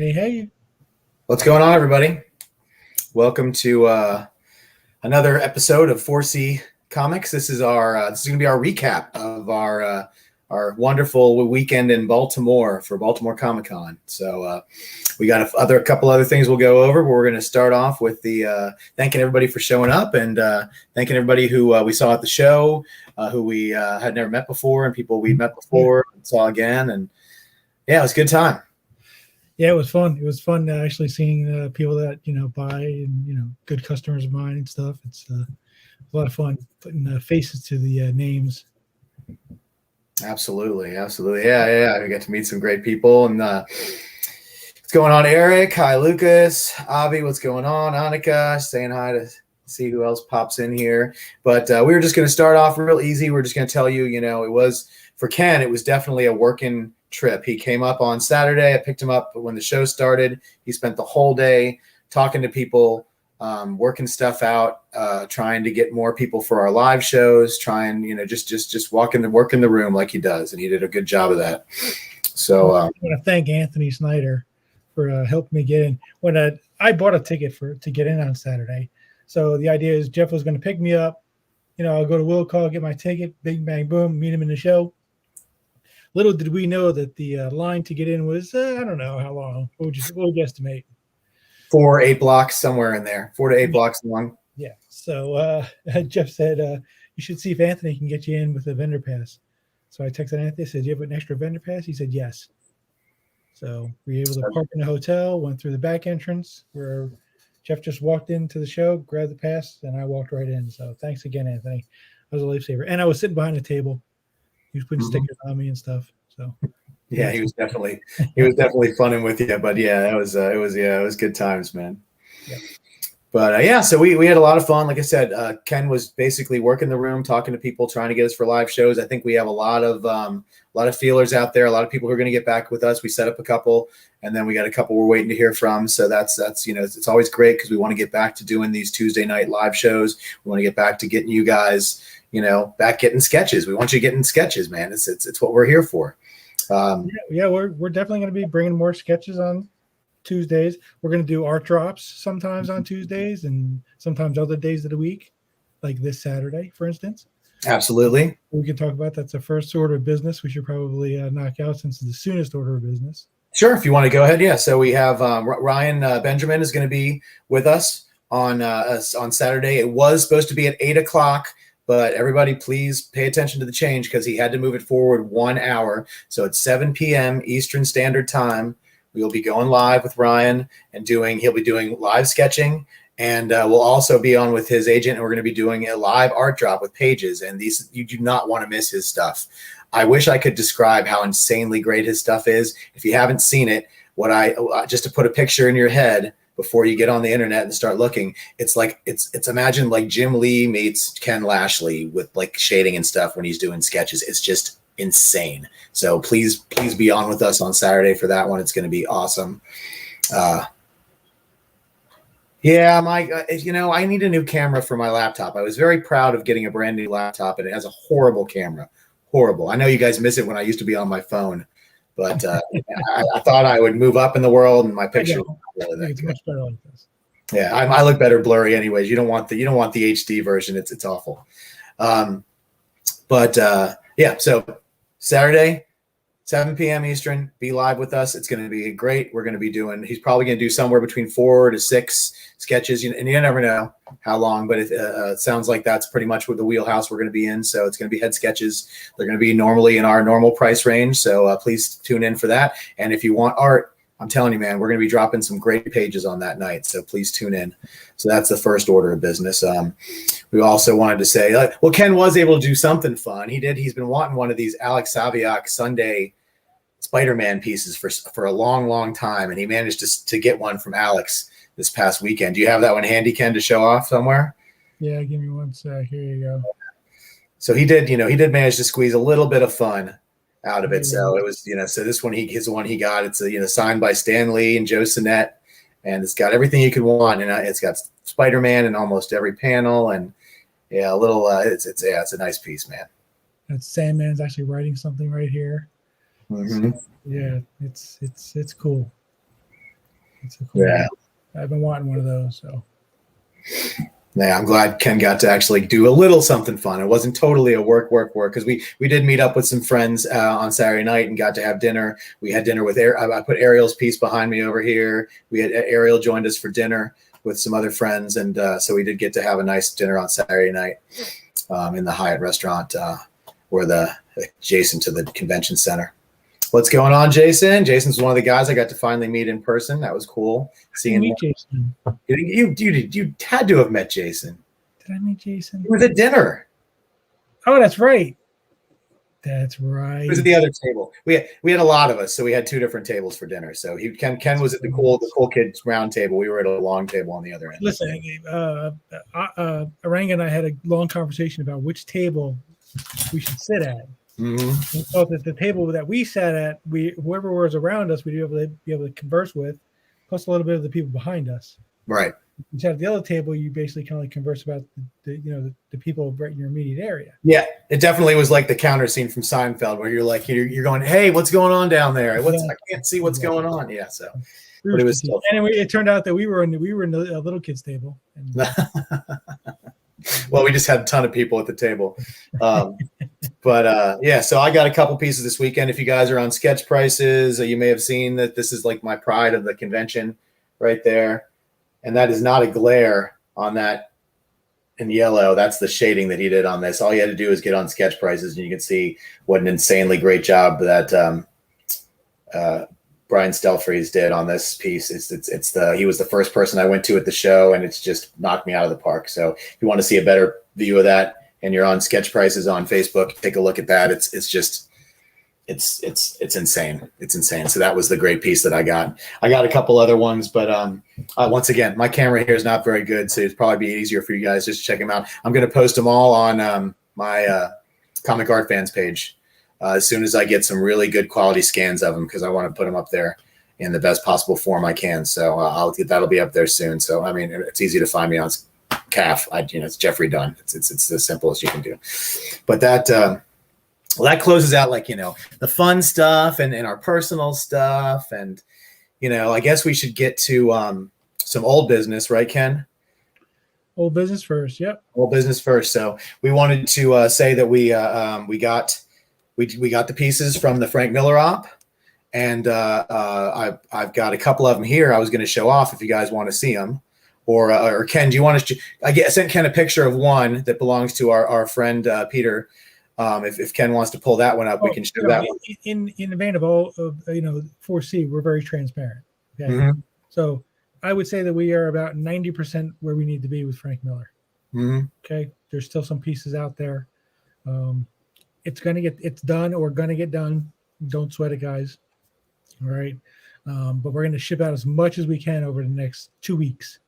Hey, hey. What's going on, everybody? Welcome to another episode of 4C Comics. This is going to be our recap of our wonderful weekend in Baltimore for Baltimore Comic Con. So we got a couple other things we'll go over. But we're going to start off with the thanking everybody for showing up and thanking everybody who we saw at the show, who we had never met before, and people we met before and saw again. And yeah, it was a good time. Yeah, it was fun. It was fun actually seeing people that, buy and, good customers of mine and stuff. It's a lot of fun putting faces to the names. Absolutely. Yeah. We got to meet some great people. And what's going on, Eric? Hi, Lucas. Avi, what's going on? Annika, saying hi to see who else pops in here. But we were just going to start off real easy. We're just going to tell you, it was, for Ken, it was definitely a working trip. He came up on Saturday. I picked him up when the show started. He spent the whole day talking to people, working stuff out, trying to get more people for our live shows, just work in the room like he does, and he did a good job of that. So I want to thank Anthony Snyder for helping me get in. When I bought a ticket to get in on Saturday, so the idea is Jeff was going to pick me up. I'll go to Will Call, get my ticket, bing bang boom, meet him in the show. Little did we know that the line to get in was I don't know how long. What would you estimate? 4 or 8 blocks, somewhere in there, 4 to 8 blocks long. Yeah. So Jeff said you should see if Anthony can get you in with a vendor pass. So I texted Anthony, said, "Do you have an extra vendor pass?" He said yes. So we were able to park in the hotel, went through the back entrance where Jeff just walked into the show, grabbed the pass, and I walked right in. So thanks again, Anthony. I was a lifesaver, and I was sitting behind the table. He was putting stickers on me and stuff. So yeah, he was definitely funning with you. But yeah, it was good times, man. Yeah. But so we had a lot of fun. Like I said, Ken was basically working the room, talking to people, trying to get us for live shows. I think we have a lot of feelers out there. A lot of people who are going to get back with us. We set up a couple, and then we got a couple we're waiting to hear from. So that's it's always great because we want to get back to doing these Tuesday night live shows. We want to get back to getting you guys, back getting sketches. We want you getting sketches, man. It's what we're here for. We're definitely going to be bringing more sketches on Tuesdays. We're going to do art drops sometimes on Tuesdays and sometimes other days of the week, like this Saturday, for instance. Absolutely. We can talk about that's the first order of business. We should probably knock out since it's the soonest order of business. Sure, if you want to go ahead. Yeah. So we have Ryan Benjamin is going to be with us on Saturday. It was supposed to be at 8:00. But everybody, please pay attention to the change because he had to move it forward 1 hour. So it's 7 p.m. Eastern Standard Time. We will be going live with Ryan and he'll be doing live sketching. And we'll also be on with his agent, and we're going to be doing a live art drop with pages. And you do not want to miss his stuff. I wish I could describe how insanely great his stuff is. If you haven't seen it, just to put a picture in your head, before you get on the internet and start looking, it's imagine like Jim Lee meets Ken Lashley with like shading and stuff when he's doing sketches. It's just insane. So please be on with us on Saturday for that one. It's going to be awesome. Mike, I need a new camera for my laptop. I was very proud of getting a brand new laptop, and it has a horrible camera. Horrible. I know you guys miss it when I used to be on my phone. But I thought I would move up in the world, and my picture was really that good. Much better like this. Yeah, I look better blurry, anyways. You don't want the HD version. It's awful. So Saturday, 7 p.m. Eastern, be live with us. It's going to be great. We're going to be he's probably going to do somewhere between 4 to 6 sketches, and you never know how long, but it sounds like that's pretty much what the wheelhouse we're going to be in. So it's going to be head sketches. They're going to be normally in our normal price range. So please tune in for that. And if you want art, I'm telling you, man, we're going to be dropping some great pages on that night. So please tune in. So that's the first order of business. We also wanted to say, Ken was able to do something fun. He's been wanting one of these Alex Saviak Sunday Spider-Man pieces for a long, long time. And he managed to get one from Alex this past weekend. Do you have that one handy, Ken, to show off somewhere? Yeah, give me one sec. Here you go. So he did manage to squeeze a little bit of fun out of it. So it was, so this one, his one he got, it's signed by Stan Lee and Joe Sinnett, and it's got everything you could want. And it's got Spider-Man in almost every panel. And yeah, it's a nice piece, man. That Sandman's actually writing something right here. Mm-hmm. So, yeah, it's cool. It's a cool Yeah. I've been wanting one of those. So Yeah, I'm glad Ken got to actually do a little something fun. It wasn't totally a work because we did meet up with some friends on Saturday night and got to have dinner. We had dinner with I put Ariel's piece behind me over here. We had Ariel joined us for dinner with some other friends, and so we did get to have a nice dinner on Saturday night in the Hyatt restaurant, or the adjacent to the convention center. What's going on, Jason? Jason's one of the guys I got to finally meet in person. That was cool. Seeing meet Jason. You had to have met Jason. Did I meet Jason? He was at dinner. Oh, that's right. That's right. He was at the other table. We had a lot of us, so we had 2 different tables for dinner. So Ken was at the cool kids round table. We were at a long table on the other end. Listen, Arang and I had a long conversation about which table we should sit at. Mm-hmm. We thought that the table that we sat at, whoever was around us, we'd be able to converse with, plus a little bit of the people behind us. Right. You sat at the other table, you basically kind of like converse about the people right in your immediate area. Yeah, it definitely was like the counter scene from Seinfeld, where you're like you're going, hey, what's going on down there? I can't see what's going on. Yeah, so but it was still fun. Anyway, it turned out that we were in the little kids table. And, well, we just had a ton of people at the table. But yeah, so I got a couple pieces this weekend. If you guys are on sketch prices, you may have seen that this is like my pride of the convention right there. And that is not a glare on that in yellow. That's the shading that he did on this. All you had to do is get on sketch prices, and you can see what an insanely great job that Brian Stelfreeze did on this piece. He was the first person I went to at the show, and it's just knocked me out of the park. So if you want to see a better view of that, and you're on sketch prices on Facebook, take a look at that. It's insane. It's insane. So that was the great piece that I got. I got a couple other ones, but once again, my camera here is not very good, so it'd probably be easier for you guys just to check them out. I'm going to post them all on my Comic Art Fans page as soon as I get some really good quality scans of them, because I want to put them up there in the best possible form I can. So that'll be up there soon. So I mean, it's easy to find me on CAF. It's Jeffrey Dunn. It's as simple as you can do. But that closes out the fun stuff and our personal stuff, and I guess we should get to some old business, right, Ken? Old business first. Yep. Old business first. So we wanted to say that we got the pieces from the Frank Miller op, and I've got a couple of them here. I was going to show off if you guys want to see them, or Ken, do you want to? I sent Ken a picture of one that belongs to our friend Peter. If Ken wants to pull that one up, we can show that one. In the vein of all of 4C, we're very transparent. Okay, so I would say that we are about 90% where we need to be with Frank Miller. Okay, there's still some pieces out there. It's done or gonna get done. Don't sweat it, guys. All right, but we're gonna ship out as much as we can over the next 2 weeks.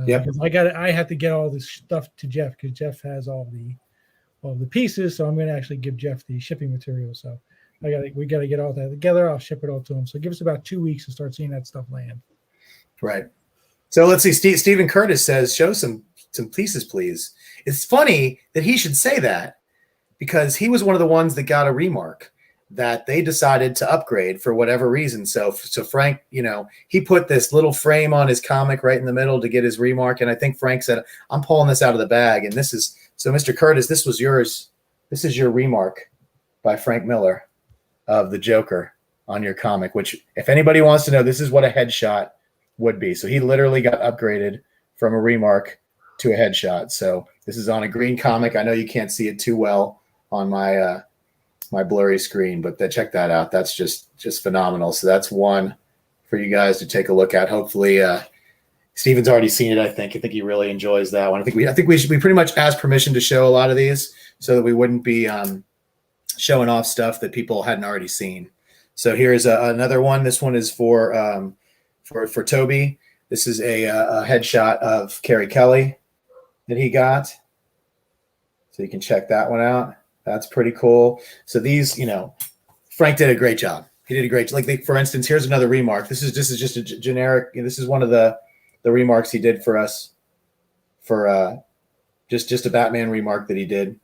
Because I have to get all this stuff to Jeff, because Jeff has all the pieces, so I'm going to actually give Jeff the shipping material. So we got to get all that together. I'll ship it all to him. So give us about 2 weeks to start seeing that stuff land. Right. So let's see. Stephen Curtis says, "Show some pieces, please." It's funny that he should say that, because he was one of the ones that got a remark that they decided to upgrade for whatever reason. So Frank, he put this little frame on his comic right in the middle to get his remark, and I think Frank said, "I'm pulling this out of the bag," and this is. So, Mr. Curtis, this was yours. This is your remark by Frank Miller of the Joker on your comic, which, if anybody wants to know, this is what a headshot would be. So he literally got upgraded from a remark to a headshot. So this is on a green comic. I know you can't see it too well on my my blurry screen, but check that out. That's just phenomenal. So that's one for you guys to take a look at. Hopefully, Steven's already seen it. I think he really enjoys that one. I think we pretty much asked permission to show a lot of these so that we wouldn't be showing off stuff that people hadn't already seen. So here's another one. This one is for Toby. This is a headshot of Carrie Kelly that he got. So you can check that one out. That's pretty cool. So these, Frank did a great job. He did a great job. For instance, here's another remark. This is just a generic. This is one of the remarks he did for us for just a Batman remark that he did,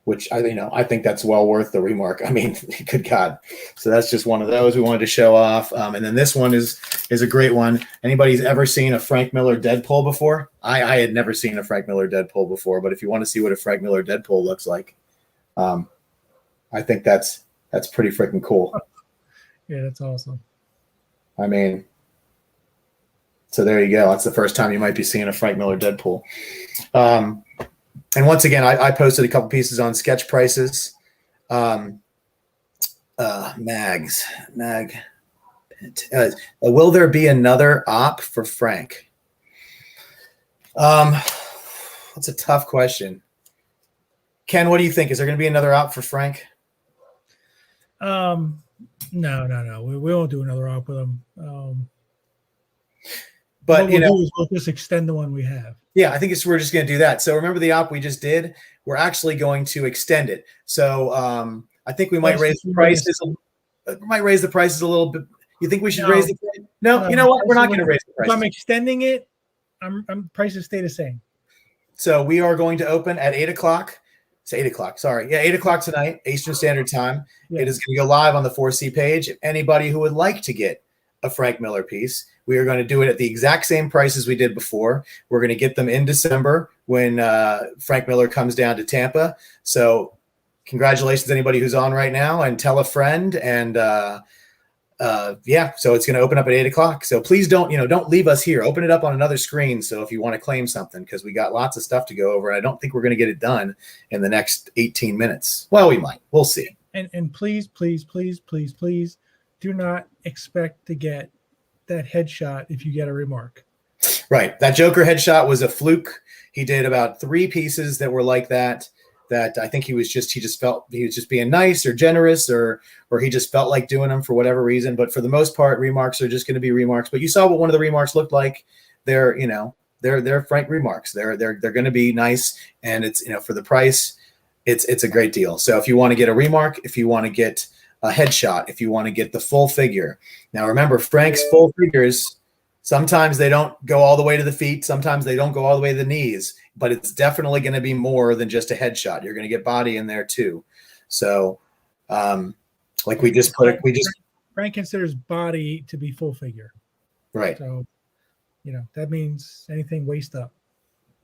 which I think that's well worth the remark. I mean, good God. So that's just one of those we wanted to show off. And then this one is is a great one. Anybody's ever seen a Frank Miller Deadpool before? I had never seen a Frank Miller Deadpool before, but if you want to see what a Frank Miller Deadpool looks like, I think that's pretty freaking cool. Yeah, that's awesome. I mean, so there you go. That's the first time you might be seeing a Frank Miller Deadpool. And once again, I posted a couple pieces on sketch prices. Will there be another op for Frank? That's a tough question. Ken, what do you think? Is there going to be another op for Frank? No. We won't do another op with him. But we'll just extend the one we have. Yeah, I think we're just going to do that. So remember the op we just did? We're actually going to extend it. So I think we might raise the prices. Might raise the prices a little bit. You think we should raise the price? No, you know what? We're not going to raise the price. If I'm extending it, prices stay the same. So we are going to open at 8 o'clock. It's 8 o'clock. Sorry. Yeah, 8 o'clock tonight, Eastern Standard Time. Yeah. It is going to go live on the 4C page. If anybody who would like to get a Frank Miller piece, we are going to do it at the exact same price as we did before. We're going to get them in December when Frank Miller comes down to Tampa. So congratulations to anybody who's on right now, and tell a friend. And so it's going to open up at 8 o'clock. So please don't leave us here. Open it up on another screen. So if you want to claim something, because we got lots of stuff to go over. I don't think we're going to get it done in the next 18 minutes. Well, we might. We'll see. And please do not expect to get that headshot if you get a remark. Right. That Joker headshot was a fluke. He did about 3 pieces that were like that I think he just felt he was just being nice or generous or he just felt like doing them for whatever reason. But for the most part, remarks are just going to be remarks. But you saw what one of the remarks looked like. They're Frank remarks. They're going to be nice, and it's for the price, it's a great deal. So if you want to get a remark, if you want to get a headshot, if you want to get the full figure. Now remember, Frank's full figures, sometimes they don't go all the way to the feet, sometimes they don't go all the way to the knees, but it's definitely going to be more than just a headshot. You're going to get body in there too. So Frank considers body to be full figure. Right. So that means anything waist up.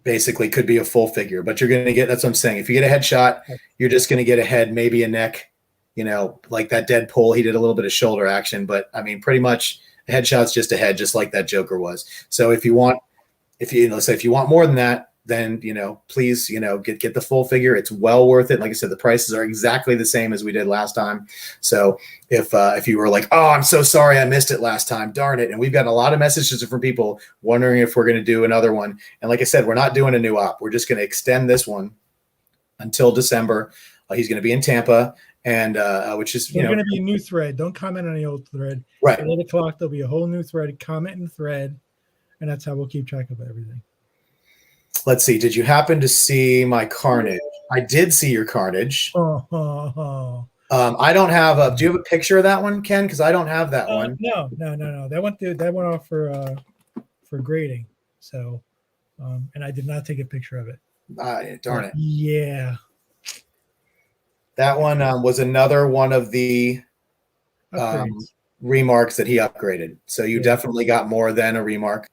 Basically could be a full figure, but you're going to get, that's what I'm saying. If you get a headshot, you're just going to get a head, maybe a neck, like that Deadpool, he did a little bit of shoulder action, but I mean, pretty much a headshot's just a head, just like that Joker was. So if you want more than that, then, please, get the full figure. It's well worth it. Like I said, the prices are exactly the same as we did last time. So if you were like, oh, I'm so sorry I missed it last time, darn it. And we've got a lot of messages from people wondering if we're going to do another one. And like I said, we're not doing a new op. We're just going to extend this one until December. He's going to be in Tampa, and which is, going to be a new thread. Don't comment on the old thread. Right. At 8 o'clock, there'll be a whole new thread. Comment in the thread, and that's how we'll keep track of everything. Let's see. Did you happen to see my Carnage? I did see your Carnage. I don't have do you have a picture of that one, Ken? Because I don't have that one. No. That went off for grading. So, and I did not take a picture of it. Darn it. Yeah. That one was another one of the remarks that he upgraded. So you definitely got more than a remark.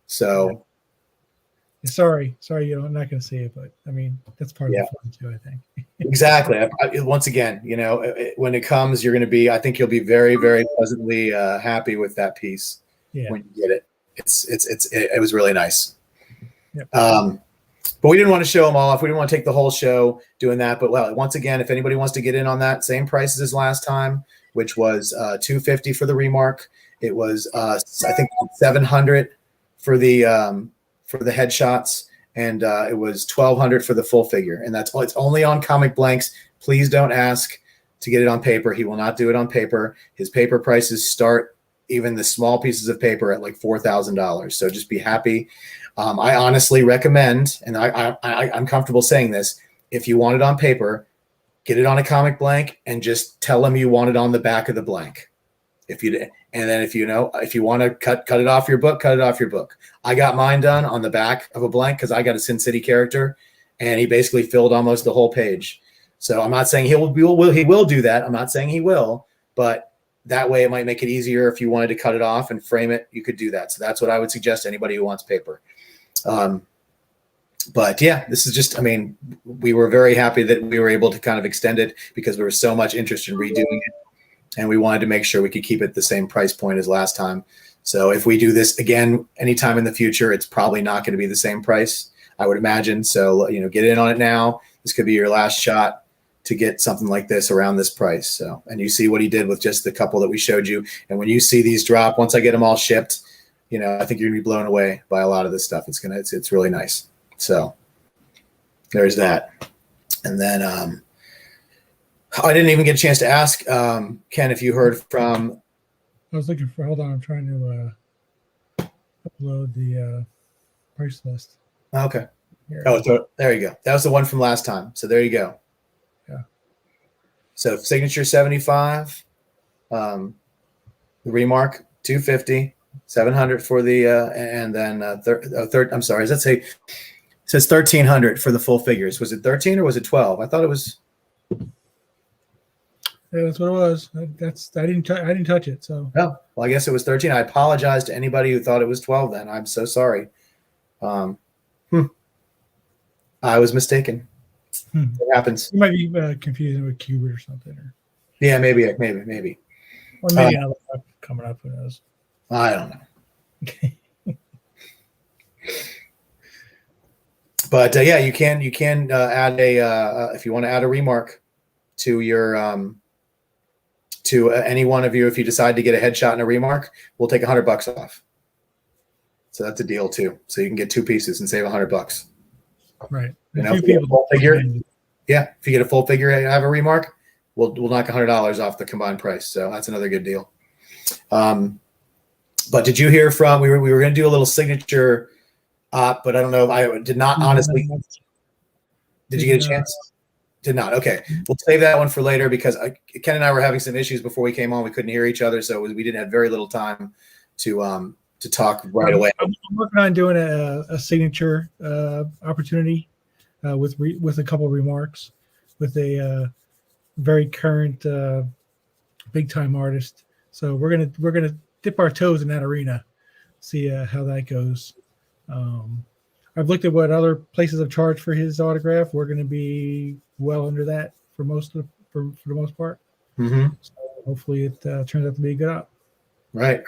So. Sorry, I'm not going to say it, but I mean, that's part of the fun too, I think. Exactly. Once again, when it comes, I think you'll be very, very pleasantly happy with that piece when you get it. It was really nice. Yep. But we didn't want to show them all off. We didn't want to take the whole show doing that. But once again, if anybody wants to get in on that, same prices as last time, which was $250 for the remark. It was I think $700 for the headshots, and it was $1,200 for the full figure. And that's all. It's only on Comic Blanks. Please don't ask to get it on paper. He will not do it on paper. His paper prices start, even the small pieces of paper, at like $4,000. So just be happy. I honestly recommend, and I'm comfortable saying this, if you want it on paper, get it on a comic blank and just tell them you want it on the back of the blank. If you want to cut it off your book, cut it off your book. I got mine done on the back of a blank because I got a Sin City character, and he basically filled almost the whole page. So I'm not saying he will do that. I'm not saying he will, but that way it might make it easier if you wanted to cut it off and frame it, you could do that. So that's what I would suggest to anybody who wants paper. But yeah, this is just, I mean, we were very happy that we were able to kind of extend it because there was so much interest in redoing it. And we wanted to make sure we could keep it the same price point as last time. So if we do this again anytime in the future, it's probably not going to be the same price, I would imagine. So, get in on it now. This could be your last shot to get something like this around this price. So, and you see what he did with just the couple that we showed you. And when you see these drop, once I get them all shipped, I think you're gonna be blown away by a lot of this stuff. It's really nice. So there's that. And then I didn't even get a chance to ask Ken if you heard from. I was looking for. Hold on, I'm trying to upload the price list. Okay. Here. Oh, so there you go. That was the one from last time. So there you go. Yeah. So signature 75, the remark 250, 700 for the and then I'm sorry. Does that say? It says 1,300 for the full figures. Was it 13 or was it 12? I thought it was. Yeah, that's what it was. I didn't touch it. So. Oh, well, I guess it was 13. I apologize to anybody who thought it was 12. Then I'm so sorry. I was mistaken. It happens. You might be confusing with Cubert or something. Yeah, maybe. Or maybe another coming up. Who knows? I don't know. But yeah, you can add a if you want to add a remark to your to any one of you. If you decide to get a headshot and a remark, we'll take $100 off. So that's a deal too. So you can get 2 pieces and save $100. Right. If you get a full figure, yeah. If you get a full figure and have a remark, we'll knock $100 off the combined price. So that's another good deal. But did you hear from? We were going to do a little signature but I don't know. I did not honestly. Did you get a chance? Did not. Okay. We'll save that one for later because Ken and I were having some issues before we came on. We couldn't hear each other, so we didn't have very little time to talk right away. I'm working on doing a signature opportunity with a couple of remarks with a very current big time artist. So we're gonna dip our toes in that arena, see how that goes. I've looked at what other places have charged for his autograph. We're going to be well under that for the most part. Mm-hmm. So hopefully it turns out to be a good op. Right.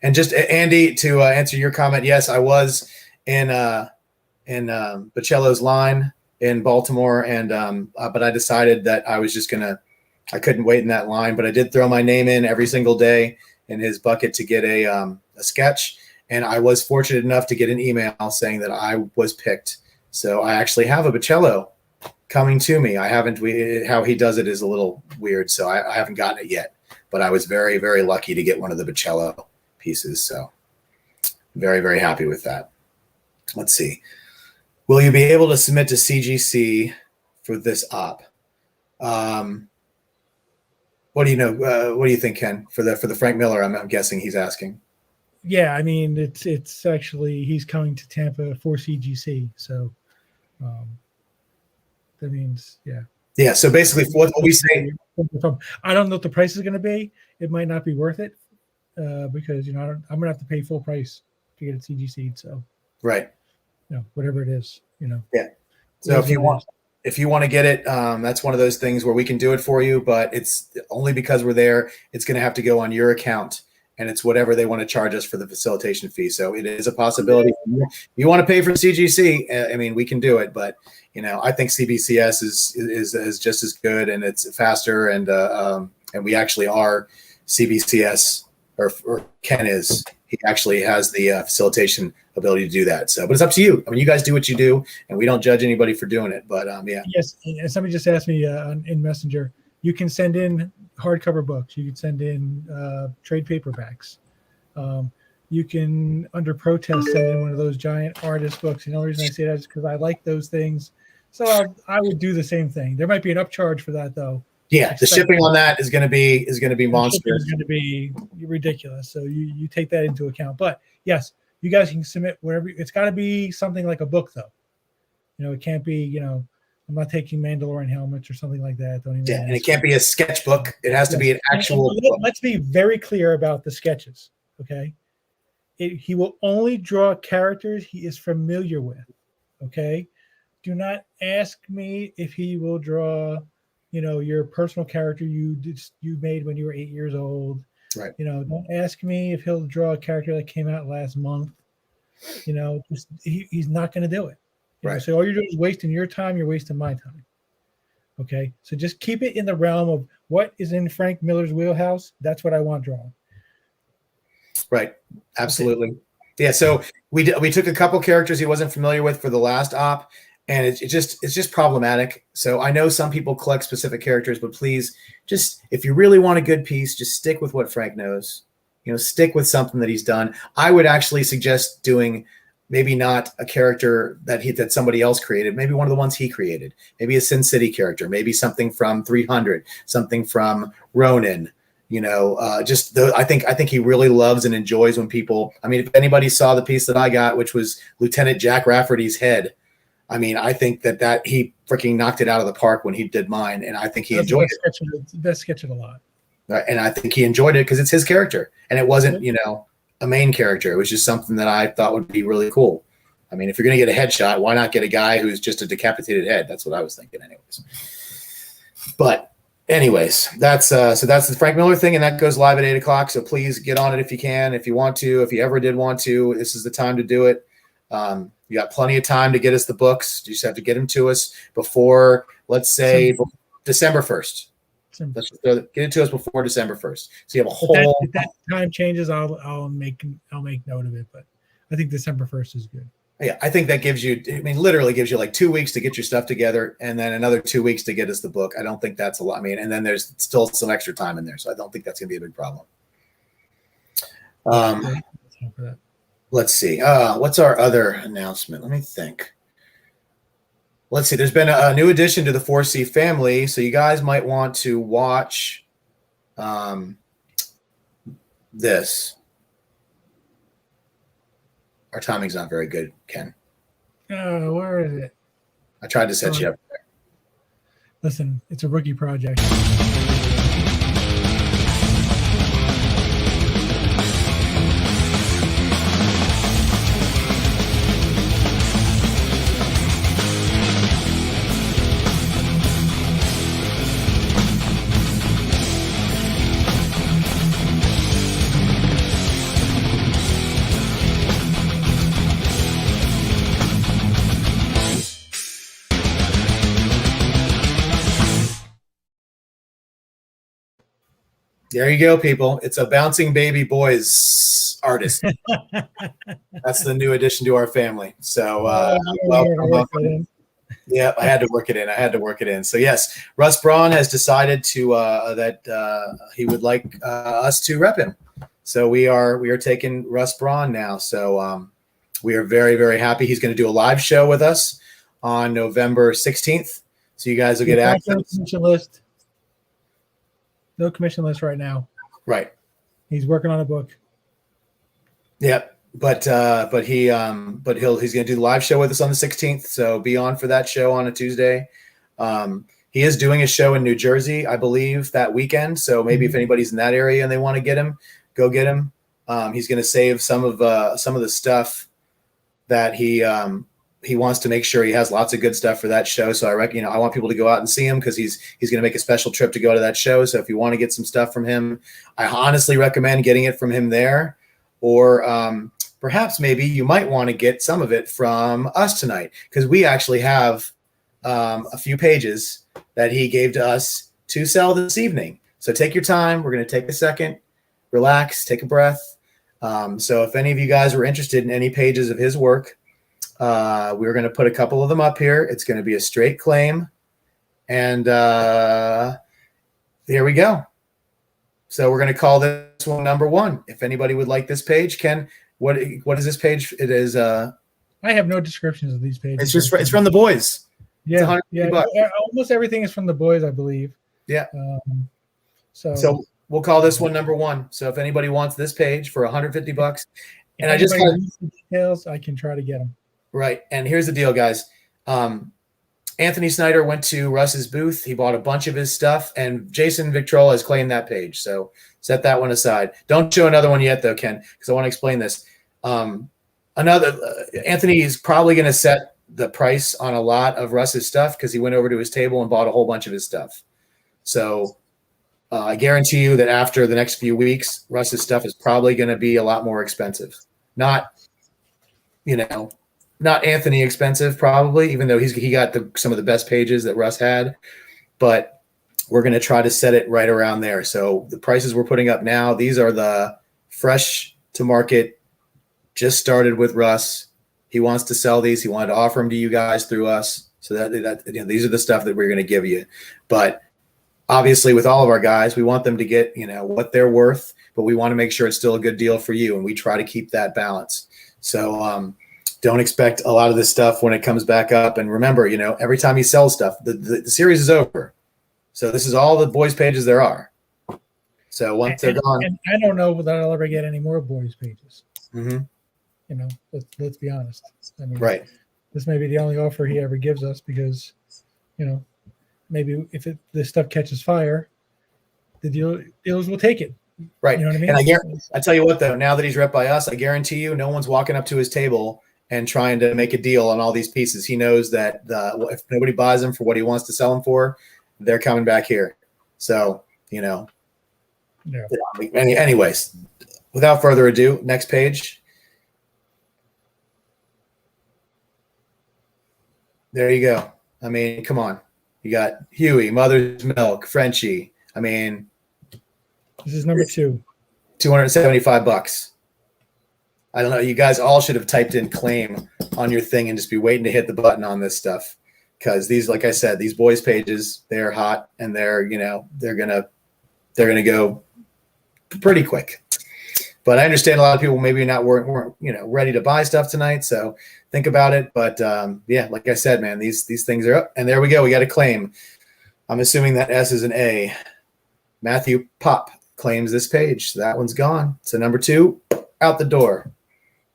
And just Andy, to answer your comment, yes, I was in Bocello's line in Baltimore, and but I decided that I couldn't wait in that line, but I did throw my name in every single day in his bucket to get a sketch. And I was fortunate enough to get an email saying that I was picked. So I actually have a Bocello coming to me. I haven't. How he does it is a little weird, so I haven't gotten it yet. But I was very, very lucky to get one of the Bocello pieces. So very, very happy with that. Let's see. Will you be able to submit to CGC for this op? What do you know? What do you think, Ken? For the Frank Miller, I'm guessing he's asking. Yeah, I mean it's actually he's coming to Tampa for CGC, so that means yeah. Yeah, so basically, what we say, I don't know what the price is going to be. It might not be worth it because I'm going to have to pay full price to get a CGC. So right, whatever it is, Yeah. So if you want to get it, that's one of those things where we can do it for you, but it's only because we're there. It's going to have to go on your account. And it's whatever they want to charge us for the facilitation fee. So it is a possibility. If you want to pay for CGC, I mean, we can do it. But I think CBCS is just as good, and it's faster. And we actually are CBCS, or Ken is. He actually has the facilitation ability to do that. So, but it's up to you. I mean, you guys do what you do, and we don't judge anybody for doing it. But yeah. Yes, and somebody just asked me in Messenger. You can send in hardcover books. You can send in trade paperbacks. You can, under protest, send in one of those giant artist books. And the only reason I say that is because I like those things. So I would do the same thing. There might be an upcharge for that, though. Yeah, the shipping on that is going to be monstrous. It's going to be ridiculous. So you take that into account. But yes, you guys can submit whatever. It's got to be something like a book, though. It can't be I'm not taking Mandalorian helmets or something like that. Don't even. Yeah, and it can't be a sketchbook. It has to be an actual book. Let's be very clear about the sketches. Okay, he will only draw characters he is familiar with. Okay, do not ask me if he will draw, your personal character you made when you were 8 years old. Right. Don't ask me if he'll draw a character that came out last month. He's not going to do it. Right. So all you're doing is wasting your time. You're wasting my time. Okay. So just keep it in the realm of what is in Frank Miller's wheelhouse. That's what I want drawn. Right. Absolutely. Okay. Yeah. So we took a couple characters he wasn't familiar with for the last op, and it's just problematic. So I know some people collect specific characters, but please, just if you really want a good piece, just stick with what Frank knows. Stick with something that he's done. I would actually suggest doing maybe not a character that somebody else created, maybe one of the ones he created, maybe a Sin City character, maybe something from 300, something from Ronin. I think he really loves and enjoys when people. I mean, if anybody saw the piece that I got, which was Lieutenant Jack Rafferty's head, I mean, I think that he freaking knocked it out of the park when he did mine, and I think he enjoyed it. The best sketch of the lot. And I think he enjoyed it because it's his character, and it wasn't, a main character. It was just something that I thought would be really cool. I mean, if you're going to get a headshot, why not get a guy who's just a decapitated head? That's what I was thinking anyways. But anyways, that's the Frank Miller thing, and that goes live at 8:00. So please get on it if you can, if you want to, if you ever did want to, this is the time to do it. You got plenty of time to get us the books. You just have to get them to us before, let's say, December 1st. Let's get it to us before December 1st. So you have a whole. If that time changes, I'll make note of it. But I think December 1st is good. Yeah, I think that gives you. I mean, literally gives you like 2 weeks to get your stuff together, and then another 2 weeks to get us the book. I don't think that's a lot. I mean, and then there's still some extra time in there, so I don't think that's going to be a big problem. Let's see. What's our other announcement? Let me think. Let's see. There's been a new addition to the 4C family, so you guys might want to watch this. Our timing's not very good, Ken. Where is it? I tried to set you up there. Listen, it's a rookie project. There you go, people. It's a Bouncing Baby Boys artist. That's the new addition to our family. So welcome. Yeah, I had to work it in. So yes, Russ Braun has decided to that he would like us to rep him. So we are taking Russ Braun now. So we are very, very happy. He's going to do a live show with us on November 16th. So you guys will get access. No commission list right now. Right. He's working on a book. Yep. But he's going to do the live show with us on the 16th. So be on for that show on a Tuesday. He is doing a show in New Jersey, I believe, that weekend. So maybe if anybody's in that area and they want to get him, go get him. He's going to save some of the stuff that he wants to make sure he has lots of good stuff for that show. So I want people to go out and see him because he's going to make a special trip to go to that show. So if you want to get some stuff from him, I honestly recommend getting it from him there, or perhaps maybe you might want to get some of it from us tonight because we actually have a few pages that he gave to us to sell this evening. So take your time. We're going to take a second, relax, take a breath. So if any of you guys were interested in any pages of his work, we're going to put a couple of them up here. It's going to be a straight claim. And there we go. So we're going to call this one number 1. If anybody would like this page, Ken, what is this page? It is. I have no descriptions of these pages. It's from the boys. Yeah. Almost everything is from the boys, I believe. Yeah. So we'll call this one number 1. So if anybody wants this page for $150, and I just needs the details, I can try to get them. Right. And here's the deal, guys. Anthony Snyder went to Russ's booth. He bought a bunch of his stuff, and Jason Victrola has claimed that page. So set that one aside. Don't show another one yet, though, Ken, because I want to explain this. Anthony is probably going to set the price on a lot of Russ's stuff because he went over to his table and bought a whole bunch of his stuff. So I guarantee you that after the next few weeks, Russ's stuff is probably going to be a lot more expensive. Not Anthony expensive, probably, even though he got some of the best pages that Russ had. But we're going to try to set it right around there. So the prices we're putting up now, these are the fresh to market, just started with Russ. He wants to sell these. He wanted to offer them to you guys through us. So that these are the stuff that we're going to give you. But obviously, with all of our guys, we want them to get what they're worth, but we want to make sure it's still a good deal for you, and we try to keep that balance. So don't expect a lot of this stuff when it comes back up. And remember, every time he sells stuff, the series is over. So this is all the boys pages there are. So once they're gone, and I don't know that I'll ever get any more boys pages. Mm-hmm. Let's be honest. I mean, right. This may be the only offer he ever gives us because, maybe if this stuff catches fire, the dealers will take it. Right. You know what I mean? And I tell you what, though, now that he's rep by us, I guarantee you no one's walking up to his table and trying to make a deal on all these pieces. He knows that if nobody buys them for what he wants to sell them for, they're coming back here. So, Yeah. Anyways, without further ado, next page. There you go. I mean, come on. You got Huey, Mother's Milk, Frenchie. I mean, this is number 2. $275. I don't know. You guys all should have typed in claim on your thing and just be waiting to hit the button on this stuff. Because these, like I said, these boys pages, they're hot and they're gonna go pretty quick. But I understand a lot of people maybe weren't ready to buy stuff tonight, so think about it. But yeah, like I said, man, these things are up, and there we go. We got a claim. I'm assuming that S is an A. Matthew Pop claims this page. So that one's gone. So number 2 out the door.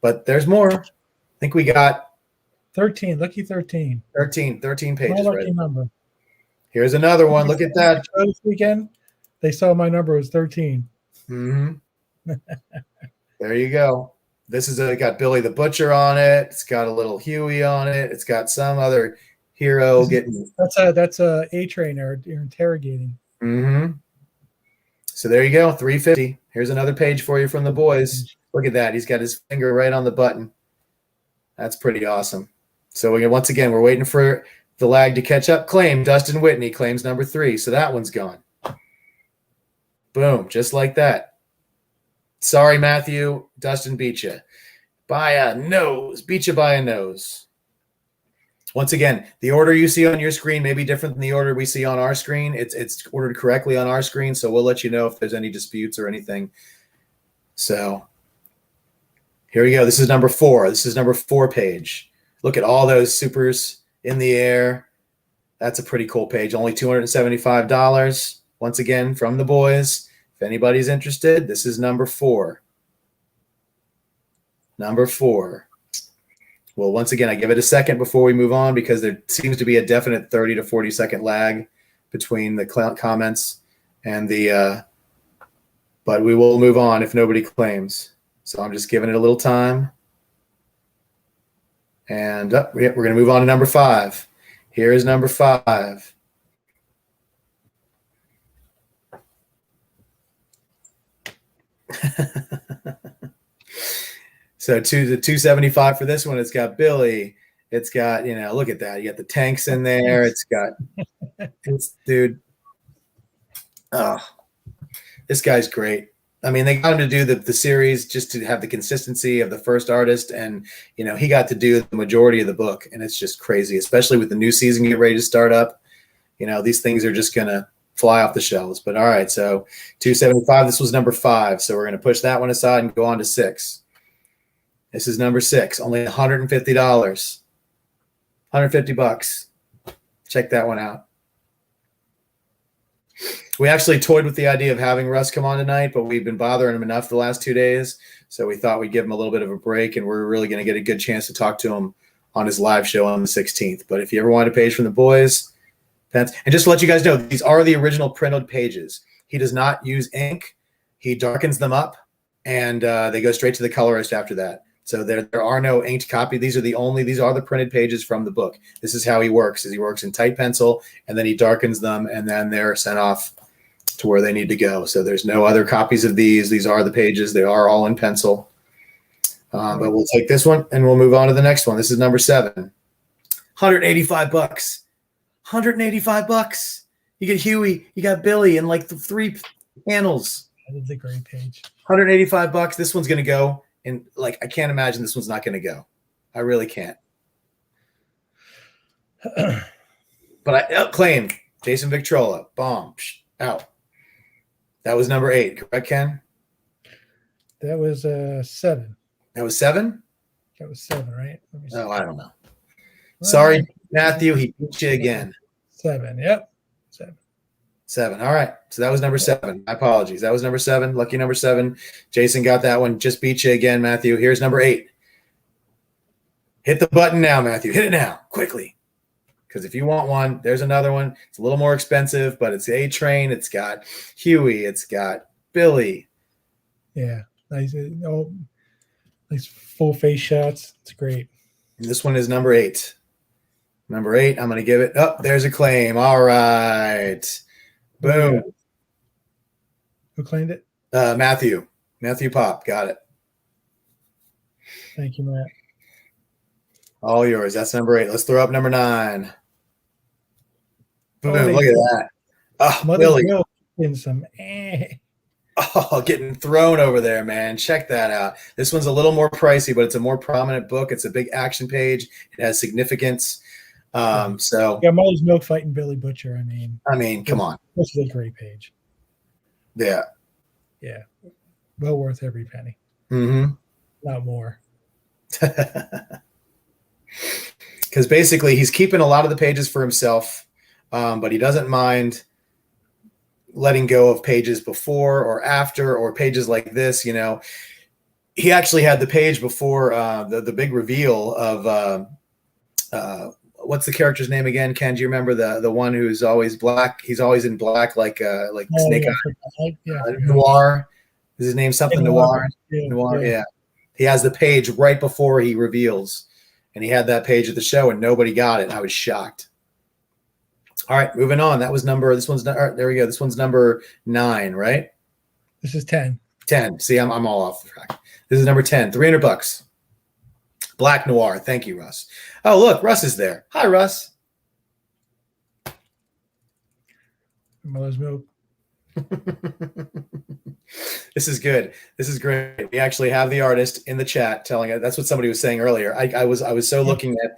But there's more. I think we got 13. Lucky 13. 13 pages. My lucky right? number. Here's another one. Look at that. This weekend, they saw my number was 13. Mm-hmm. There you go. This is it got Billy the Butcher on it. It's got a little Huey on it. It's got some other hero getting. That's a A-train you're interrogating. Mm-hmm. So there you go, $350. Here's another page for you from the boys. Look at that. He's got his finger right on the button. That's pretty awesome. So once again, we're waiting for the lag to catch up. Claim Dustin Whitney claims number 3. So that one's gone. Boom, just like that. Sorry, Matthew. Dustin beat you by a nose. Beat you by a nose. Once again, the order you see on your screen may be different than the order we see on our screen. It's ordered correctly on our screen, so we'll let you know if there's any disputes or anything. So here we go. This is number 4. This is number 4 page. Look at all those supers in the air. That's a pretty cool page. Only $275. Once again, from the boys. If anybody's interested, this is number 4. Number 4. Well, once again, I give it a second before we move on because there seems to be a definite 30 to 40 second lag between the comments and the but we will move on if nobody claims. So I'm just giving it a little time. And we're going to move on to number 5. Here is number 5. So to the $275 for this one, it's got Billy. It's got, look at that. You got the tanks in there. It's got, dude. Oh, this guy's great. I mean, they got him to do the series just to have the consistency of the first artist. And, he got to do the majority of the book. And it's just crazy, especially with the new season getting ready to start up. These things are just going to fly off the shelves. But all right, so $275. This was number 5. So we're going to push that one aside and go on to 6. This is number 6, only $150. $150. Check that one out. We actually toyed with the idea of having Russ come on tonight, but we've been bothering him enough the last 2 days. So we thought we'd give him a little bit of a break, and we're really going to get a good chance to talk to him on his live show on the 16th. But if you ever want a page from the boys, and just to let you guys know, these are the original printed pages. He does not use ink. He darkens them up, and they go straight to the colorist after that. So there are no inked copy. These are the printed pages from the book. This is how he works. He works in tight pencil, and then he darkens them, and then they're sent off to where they need to go. So there's no other copies of these. These are the pages. They are all in pencil. But we'll take this one, and we'll move on to the next one. This is number 7. $185. $185. You get Huey, you got Billy, and like the 3 panels. That is a great page. $185. This one's gonna go, and like I can't imagine this one's not gonna go. I really can't. But I claim Jason Victrola, bomb, out. That was number 8, correct, Ken? That was 7. That was 7? That was 7, right? Let me see. Oh, I don't know. Sorry, Matthew, he beat you again. 7, yep. 7. 7. All right. So that was number 7. My apologies. That was number 7. Lucky number 7. Jason got that one. Just beat you again, Matthew. Here's number 8. Hit the button now, Matthew. Hit it now, quickly. Because if you want one, there's another one. It's a little more expensive, but it's A-Train. It's got Huey. It's got Billy. Yeah. Nice, nice full face shots. It's great. And this one is number 8. Number 8, I'm going to give it. Oh, there's a claim. All right. Boom. Who claimed it? Matthew. Matthew Pop. Got it. Thank you, Matt. All yours. That's number 8. Let's throw up number 9. Boom. Oh, Look at that. Oh, Mother Billy. Milk in some Oh, getting thrown over there, man. Check that out. This one's a little more pricey, but it's a more prominent book. It's a big action page. It has significance. So yeah, Mother's Milk fighting Billy Butcher. I mean, come on. This is a great page. Yeah. Yeah. Well worth every penny. Mm-hmm. Not more. Because basically he's keeping a lot of the pages for himself, but he doesn't mind letting go of pages before or after, or pages like this. You know, he actually had the page before the big reveal of what's the character's name again? Ken, do you remember the one who's always black? He's always in black, like Snake Eye. Noir. Is his name something Noir? Noir. Yeah. He has the page right before he reveals, and he had that page at the show, and nobody got it. I was shocked. All right, moving on. That was number. This one's there. We go. This one's number 9, right? This is 10. 10. See, I'm all off the track. This is number 10. $300. Black Noir. Thank you, Russ. Oh, look, Russ is there. Hi, Russ. Mother's Milk. This is good. This is great. We actually have the artist in the chat telling it. That's what somebody was saying earlier. I was so looking at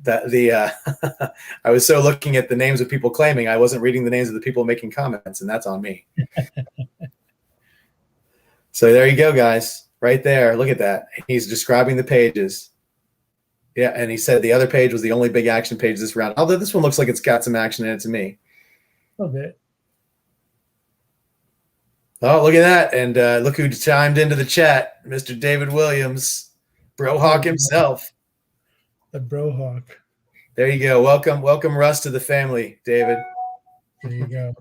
I was so looking at the names of people claiming, I wasn't reading the names of the people making comments, and that's on me. So there you go, guys. Right there. Look at that. He's describing the pages. Yeah, and he said the other page was the only big action page this round. Although this one looks like it's got some action in it to me. A little bit. Oh, look at that. And look who chimed into the chat. Mr. David Williams, Brohawk himself. The Brohawk. There you go. Welcome Russ to the family, David. There you go.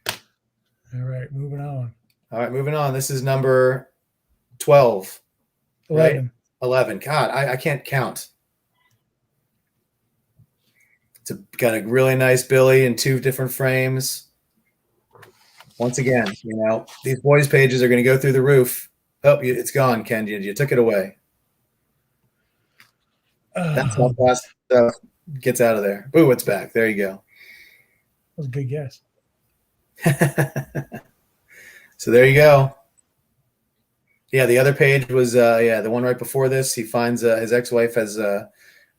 All right, moving on. All right, moving on. This is number 12. 11. Right? 11. God, I can't count. Got a really nice Billy in 2 different frames. Once again, you know, these boys' pages are going to go through the roof. Oh, it's gone, Ken. You took it away. That's how fast stuff gets out of there. Ooh, it's back. There you go. That was a good guess. So there you go. Yeah, the other page was the one right before this. He finds his ex-wife has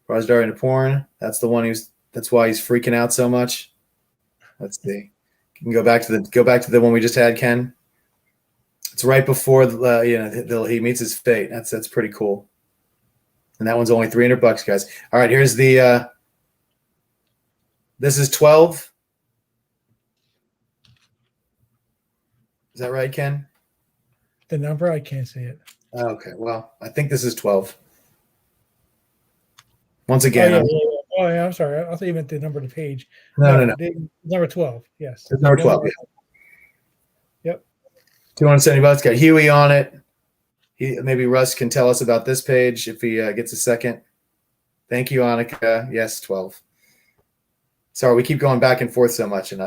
Rosdar into porn. That's the one that's why he's freaking out so much. Let's see. You can go back to the one we just had, Ken. It's right before he meets his fate. That's pretty cool. And that one's only $300, guys. All right, here's the this is 12. Is that right, Ken? The number, I can't see it. Okay, well, I think this is 12. Once Oh again, yeah, yeah, yeah. Oh yeah. I'm sorry. I thought you meant the number of the page. no. Number 12. Yes. It's number 12. Yeah. Yep. $270. Got Huey on it. Maybe Russ can tell us about this page if he gets a second. Thank you, Annika. Yes, 12. Sorry, we keep going back and forth so much, and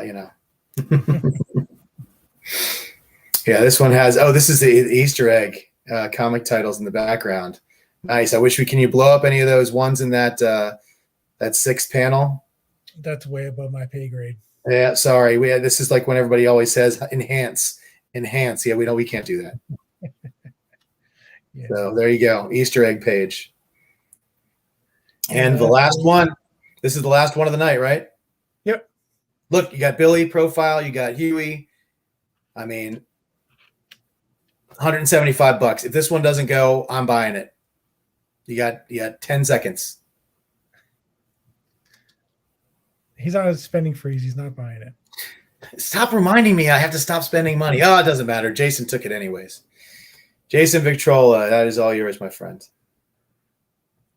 Yeah, this one has. Oh, this is the Easter egg comic titles in the background. Nice. I wish can you blow up any of those ones in that sixth panel? That's way above my pay grade. Yeah, sorry. This is like when everybody always says enhance. Yeah, we can't do that. Yeah. So there you go, Easter egg page. And the last one. This is the last one of the night, right? Yep. Look, you got Billy profile, you got Huey. I mean, $175. If this one doesn't go, I'm buying it. You got 10 seconds. He's on a spending freeze. He's not buying it. Stop reminding me I have to stop spending money. Oh, it doesn't matter. Jason took it anyways. Jason Victrola, that is all yours, my friend.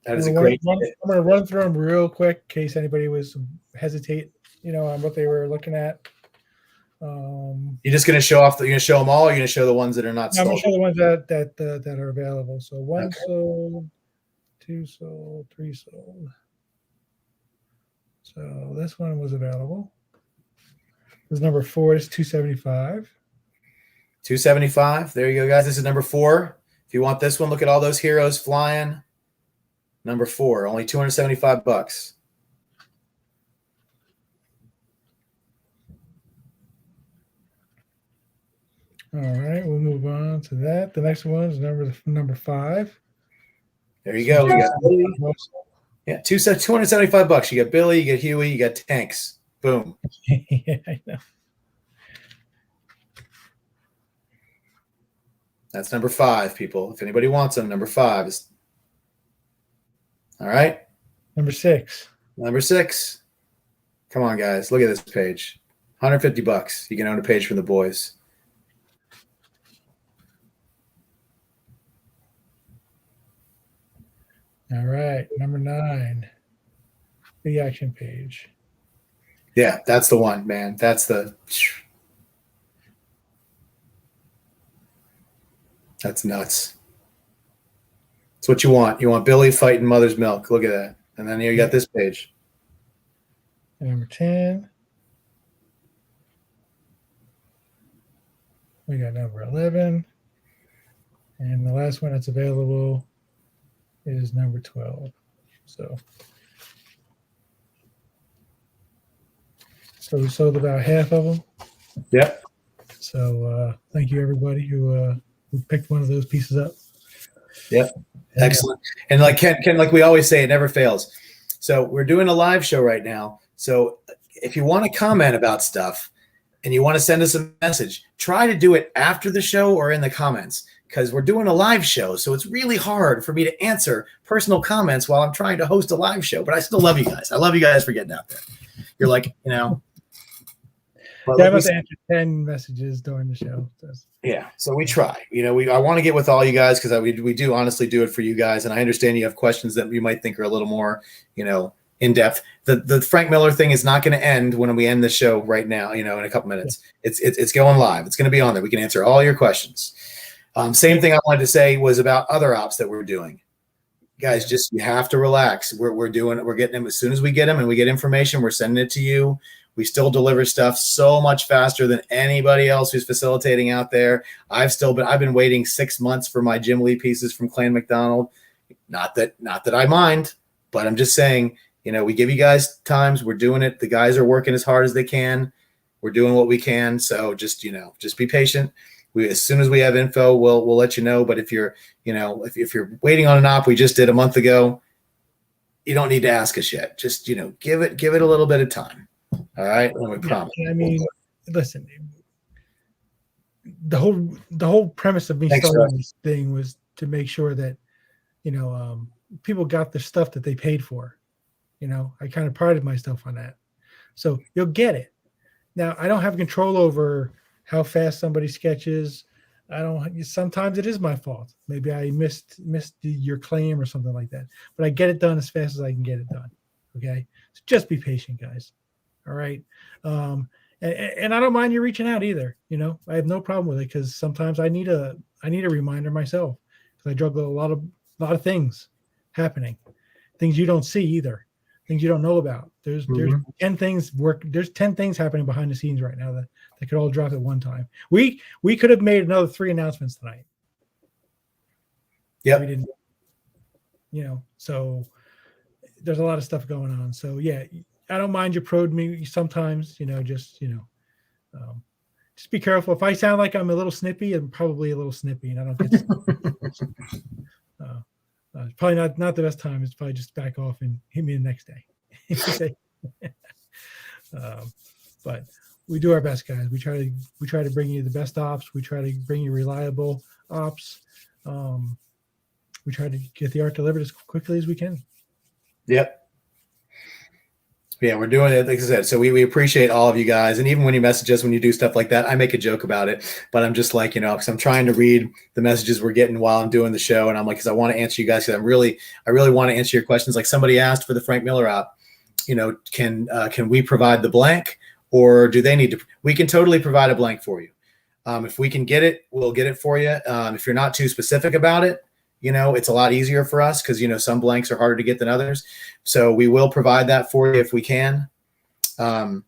That is a great. I'm going to run through them real quick in case anybody was hesitate, on what they were looking at. You're just going to show off. You're going to show them all. Or you're going to show the ones that are not sold. I'm going to show the ones that are available. So 1 sold, 2 sold, 3 sold. So this one was available. This is number 4. It's $275. $275. There you go, guys. This is number 4. If you want this one, look at all those heroes flying. Number 4, only $275. All right, we'll move on to that. The next one is number 5. There you go. You got Billy. Yeah, $275. You got Billy, you got Huey, you got Tanks. Boom. Yeah, I know. That's number 5, people. If anybody wants them, number 5 is. All right. Number 6. Number 6. Come on, guys. Look at this page. $150. You can own a page from the boys. All right. Number 9. The action page. Yeah, that's the one, man. That's nuts. That's what you want. You want Billy fighting Mother's Milk. Look at that. And then here you got this page. And number 10. We got number 11. And the last one that's available is number 12. So we sold about half of them. Yep. So thank you, everybody who picked one of those pieces up. Yep. Excellent. And like Ken, like we always say, it never fails. So we're doing a live show right now. So if you want to comment about stuff and you want to send us a message, try to do it after the show or in the comments, because we're doing a live show. So it's really hard for me to answer personal comments while I'm trying to host a live show. But I still love you guys. I love you guys for getting out there. You're like, Yeah, I must answer 10 messages during the show. Yeah, so we try. I want to get with all you guys because we do honestly do it for you guys, and I understand you have questions that you might think are a little more, in depth. The Frank Miller thing is not going to end when we end the show right now. In a couple minutes, it's going live. It's going to be on there. We can answer all your questions. Same thing I wanted to say was about other ops that we're doing. Guys, just you have to relax. We're getting them as soon as we get them and we get information. We're sending it to you. We still deliver stuff so much faster than anybody else who's facilitating out there. I've been waiting 6 months for my Jim Lee pieces from Clan McDonald. Not that I mind, but I'm just saying, we give you guys times. We're doing it. The guys are working as hard as they can. We're doing what we can. So just be patient. As soon as we have info, we'll let you know. But if you're waiting on an op we just did a month ago, you don't need to ask us yet. Just, give it a little bit of time. All right, and we promise. I mean, listen, the whole premise of me starting this thing was to make sure that people got the stuff that they paid for. I kind of prided myself on that. So you'll get it. Now I don't have control over how fast somebody sketches, I don't. Sometimes it is my fault. Maybe I missed your claim or something like that. But I get it done as fast as I can get it done. Okay, so just be patient, guys. All right. And I don't mind you reaching out either. You know, I have no problem with it because sometimes I need a reminder myself because I juggle a lot of things happening, things you don't see either, things you don't know about. There's 10 things There's 10 things happening behind the scenes right now that could all drop at one time. We could have made another 3 announcements tonight. Yeah, we didn't. You know, so there's a lot of stuff going on. So yeah, I don't mind you probe me sometimes. You know, just just be careful. If I sound like I'm a little snippy, I'm probably a little snippy, and I don't get. Probably not the best time. It's probably just back off and hit me the next day. But we do our best, guys. We try to bring you the best ops. We try to bring you reliable ops. We try to get the art delivered as quickly as we can. Yep. Yeah, we're doing it, like I said. So we appreciate all of you guys. And even when you message us, when you do stuff like that, I make a joke about it. But I'm just like, because I'm trying to read the messages we're getting while I'm doing the show. And I'm like, because I want to answer you guys. Because I really want to answer your questions. Like somebody asked for the Frank Miller app, can we provide the blank, or do they need to? We can totally provide a blank for you. If we can get it, we'll get it for you. If you're not too specific about it, it's a lot easier for us because, some blanks are harder to get than others. So we will provide that for you if we can. And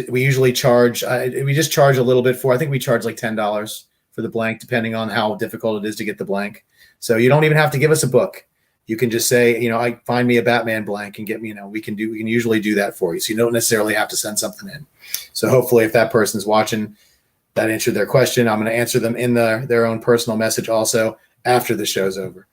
we usually charge, we just charge a little bit I think we charge like $10 for the blank, depending on how difficult it is to get the blank. So you don't even have to give us a book. You can just say, I find me a Batman blank and get me, we can usually do that for you. So you don't necessarily have to send something in. So hopefully if that person's watching, that answered their question. I'm going to answer them in their own personal message also after the show's over.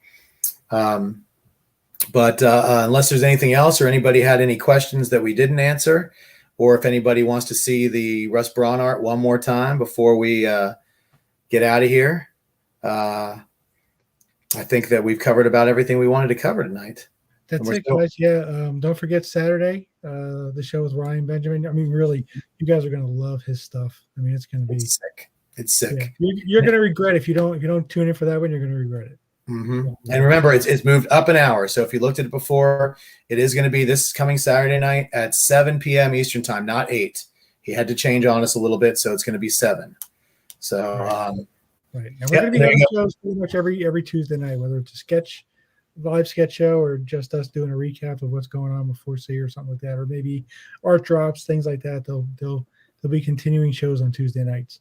But unless there's anything else or anybody had any questions that we didn't answer, or if anybody wants to see the Russ Braun art one more time before we get out of here, I think that we've covered about everything we wanted to cover tonight. That's it, guys. Yeah. Don't forget Saturday, the show with Ryan Benjamin. I mean, really, you guys are going to love his stuff. I mean, it's going to be sick. It's sick. Yeah. You're going to regret it if you don't tune in for that one. You're going to regret it. Mm-hmm. And remember, it's moved up an hour. So if you looked at it before, it is going to be this coming Saturday night at 7 p.m. Eastern time, not 8. He had to change on us a little bit, so it's going to be 7. So, right. And we're going to be having shows pretty much every Tuesday night, whether it's a live sketch show or just us doing a recap of what's going on with 4C or something like that, or maybe art drops, things like that. They'll be continuing shows on Tuesday nights.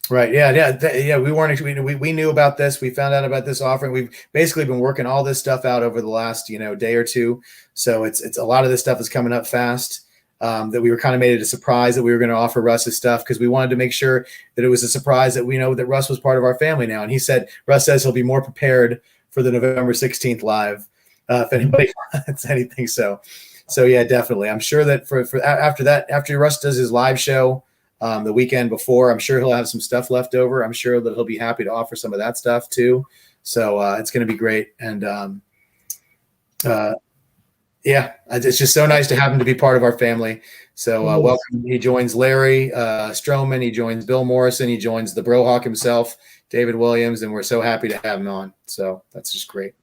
Right. Yeah. We knew about this. We found out about this offering. We've basically been working all this stuff out over the last, day or two. So it's a lot of this stuff is coming up fast. That we were kind of made it a surprise that we were going to offer Russ's stuff because we wanted to make sure that it was a surprise that we know that Russ was part of our family now. And Russ says he'll be more prepared for the November 16th live if anybody wants anything. So yeah, definitely. I'm sure that for after Russ does his live show the weekend before, I'm sure he'll have some stuff left over. I'm sure that he'll be happy to offer some of that stuff too. So it's going to be great. And yeah, it's just so nice to have him to be part of our family. So welcome. He joins Larry Stroman. He joins Bill Morrison. He joins the Brohawk himself, David Williams, and we're so happy to have him on. So that's just great.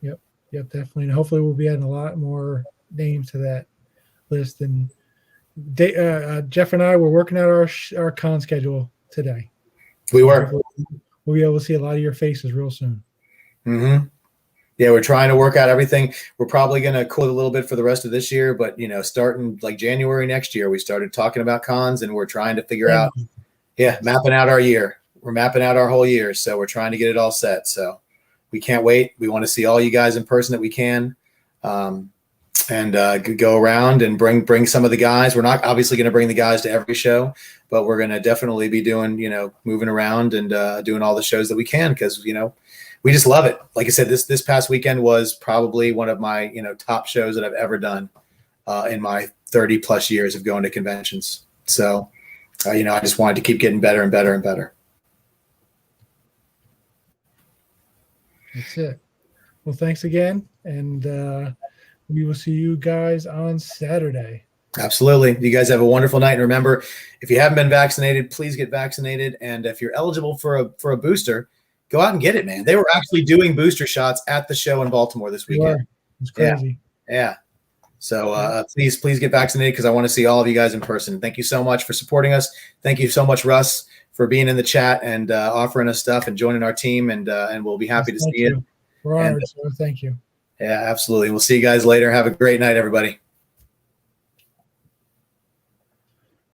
Yep, definitely. And hopefully we'll be adding a lot more names to that list. And Jeff and I were working out our con schedule today. We were. We'll be able to see a lot of your faces real soon. Mm-hmm. Yeah, we're trying to work out everything. We're probably going to quit a little bit for the rest of this year, but starting like January next year, we started talking about cons, and we're trying to figure out, mapping out our year. We're mapping out our whole year, so we're trying to get it all set. So we can't wait. We want to see all you guys in person that we can, and go around and bring some of the guys. We're not obviously going to bring the guys to every show, but we're going to definitely be doing, moving around and doing all the shows that we can because we just love it. Like I said, this past weekend was probably one of my, top shows that I've ever done in my 30 plus years of going to conventions. So, I just wanted to keep getting better and better and better. That's it. Well, thanks again. And we will see you guys on Saturday. Absolutely. You guys have a wonderful night. And remember, if you haven't been vaccinated, please get vaccinated. And if you're eligible for a booster, go out and get it, man. They were actually doing booster shots at the show in Baltimore this weekend. It's crazy. Yeah. So please get vaccinated, because I want to see all of you guys in person. Thank you so much for supporting us. Thank you so much, Russ, for being in the chat and offering us stuff and joining our team. And we'll be happy to see you. We're honored, so thank you. Yeah, absolutely. We'll see you guys later. Have a great night, everybody.